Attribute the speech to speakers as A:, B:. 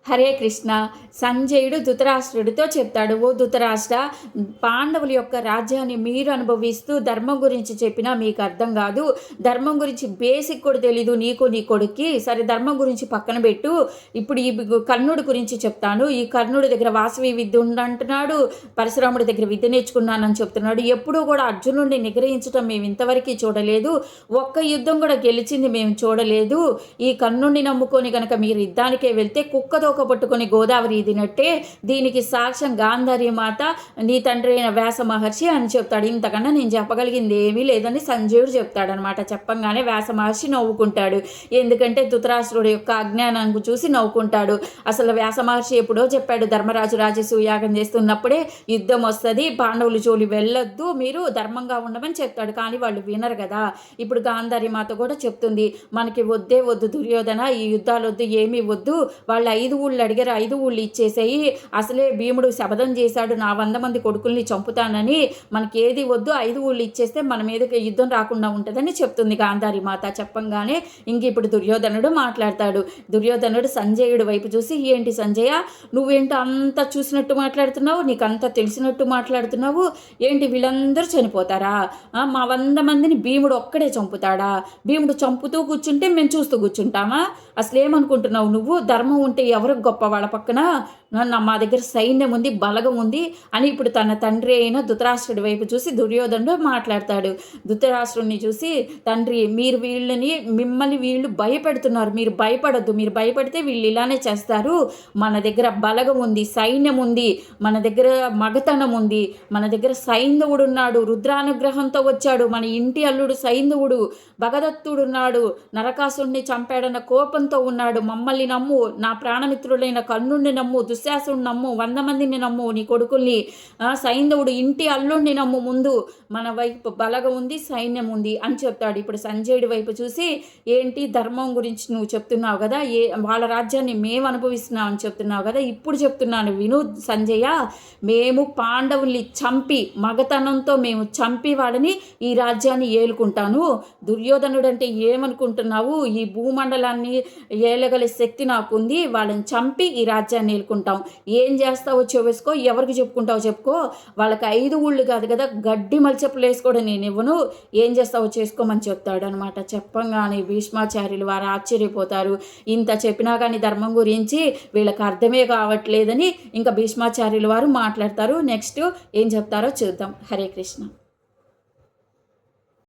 A: హరే కృష్ణ. సంజయుడు ధృతరాష్ట్రుడితో చెప్తాడు, ఓ ధృతరాష్ట్ర, పాండవుల యొక్క రాజ్యాన్ని మీరు అనుభవిస్తూ ధర్మం గురించి చెప్పినా మీకు అర్థం కాదు. ధర్మం గురించి బేసిక్ కూడా తెలీదు నీకు నీ కొడుక్కి. సరే ధర్మం గురించి పక్కన పెట్టు. ఇప్పుడు ఈ కర్ణుడి గురించి చెప్తాను. ఈ కర్ణుడి దగ్గర వాసవి విద్య ఉందంటున్నాడు, పరశురాముడి దగ్గర విద్య నేర్చుకున్నానని చెప్తున్నాడు. ఎప్పుడూ కూడా అర్జునుడిని నిగ్రహించడం మేము ఇంతవరకు చూడలేదు. ఒక్క యుద్ధం కూడా గెలిచింది మేము చూడలేదు. ఈ కర్ణుడిని నమ్ముకొని కనుక మీరు యుద్ధానికే వెళ్తే కుక్కతో పట్టుకొని గోదావరి ఇదినట్టే. దీనికి సాక్ష్యం గాంధారి మాత, నీ తండ్రి అయిన వ్యాస మహర్షి అని చెప్తాడు. ఇంతకన్నా నేను చెప్పగలిగింది ఏమీ లేదని సంజయుడు చెప్తాడనమాట. చెప్పంగానే వ్యాస మహర్షి నవ్వుకుంటాడు. ఎందుకంటే ధృతరాష్ట్రుడి యొక్క అజ్ఞానాన్ని చూసి నవ్వుకుంటాడు. అసలు వ్యాస మహర్షి ఎప్పుడో చెప్పాడు, ధర్మరాజు రాజసూయాగం చేస్తున్నప్పుడే యుద్ధం వస్తుంది, పాండవులు జోలి వెళ్ళొద్దు, మీరు ధర్మంగా ఉండమని చెప్తాడు. కానీ వాళ్ళు వినరు కదా. ఇప్పుడు గాంధారి మాత కూడా చెప్తుంది, మనకి వద్దే వద్దు దుర్యోధన, ఈ యుద్ధాలు వద్దు, ఏమీ వద్దు. వాళ్ళు 5 ఊళ్ళు అడిగారు, 5 ఊళ్ళు ఇచ్చేసేయి. అసలే భీముడు శపథం చేశాడు, నా 100 మంది కొడుకుల్ని చంపుతానని. మనకి ఏది వద్దు, 5 ఊళ్ళు ఇచ్చేస్తే మన మీదకి యుద్ధం రాకుండా ఉంటుందని చెప్తుంది గాంధారి మాత. చెప్పంగానే ఇంక ఇప్పుడు దుర్యోధనుడు మాట్లాడతాడు. దుర్యోధనుడు సంజయుడు వైపు చూసి, ఏంటి సంజయ, నువ్వేంటో అంతా చూసినట్టు మాట్లాడుతున్నావు, నీకు అంతా తెలిసినట్టు మాట్లాడుతున్నావు, ఏంటి వీళ్ళందరూ చనిపోతారా? మా 100 మందిని భీముడు ఒక్కడే చంపుతాడా? భీముడు చంపుతూ కూర్చుంటే మేము చూస్తూ కూర్చుంటామా? అసలు ఏమనుకుంటున్నావు నువ్వు? ధర్మం ఉంటే ఎవరు గొప్ప వాళ్ళ పక్కన? మా దగ్గర సైన్యం ఉంది, బలగం ఉంది అని ఇప్పుడు తన తండ్రి అయిన ధృతరాష్ట్రుడి వైపు చూసి దుర్యోధనుడు మాట్లాడతాడు. ధృతరాష్ట్రుడిని చూసి, తండ్రి, మీరు మిమ్మల్ని వీళ్ళు భయపెడుతున్నారు, మీరు భయపడద్దు, మీరు భయపడితే వీళ్ళు ఇలానే చేస్తారు. మన దగ్గర బలగం ఉంది, సైన్యం ఉంది, మన దగ్గర మగతనం ఉంది, మన దగ్గర సైంధవుడు ఉన్నాడు, రుద్రానుగ్రహంతో వచ్చాడు, మన ఇంటి అల్లుడు సైంధవుడు, భగదత్తుడున్నాడు, నరకాసుడిని చంపాడన్న కోపంతో ఉన్నాడు. మమ్మల్ని నమ్ము, నా ప్రాణమిత్రులైన కర్ణుడిని నమ్ము, దుశ్శాసుని నమ్ము, 100 మందిని నమ్ము, నీ కొడుకుల్ని, సైంధవుడు ఇంటి అల్లుడిని నమ్ము, ముందు మన వైపు బలగం ఉంది, సైన్యం ఉంది అని చెప్తాడు. ఇప్పుడు సంజయుడి వైపు చూసి, ఏంటి ధర్మం గురించి నువ్వు చెప్తున్నావు కదా, వాళ్ళ రాజ్యాన్ని మేము అనుభవిస్తున్నాం అని చెప్తున్నావు కదా, ఇప్పుడు చెప్తున్నాను విను సంజయ, మేము పాండవుల్ని చంపి, మగతనంతో మేము చంపి వాళ్ళని ఈ రాజ్యాన్ని ఏలుకుంటాను. దుర్యోధనుడు అంటే ఏమనుకుంటున్నావు? ఈ భూమండలాన్ని ఏలగల శక్తి నాకుంది, వాళ్ళని చంపి ఈ రాజ్యాన్ని ఏలుకుంటాం. ఏం చేస్తావో చెవేసుకో, ఎవరికి చెప్పుకుంటావో చెప్పుకో, వాళ్ళకి 5 ఊళ్ళు కాదు కదా, గడ్డి మలిచెప్పులు వేసుకోవడం నేను ఇవ్వను, ఏం చేస్తావో చేసుకోమని చెప్తాడు అనమాట. చెప్పంగానే భీష్మాచార్యులు వారు ఆశ్చర్యపోతారు. ఇంత చెప్పినా కానీ ధర్మం గురించి వీళ్ళకి అర్థమే కావట్లేదని ఇంకా భీష్మాచార్యులు వారు మాట్లాడతారు. నెక్స్ట్ ఏం చెప్తారో చూద్దాం. హరే కృష్ణ.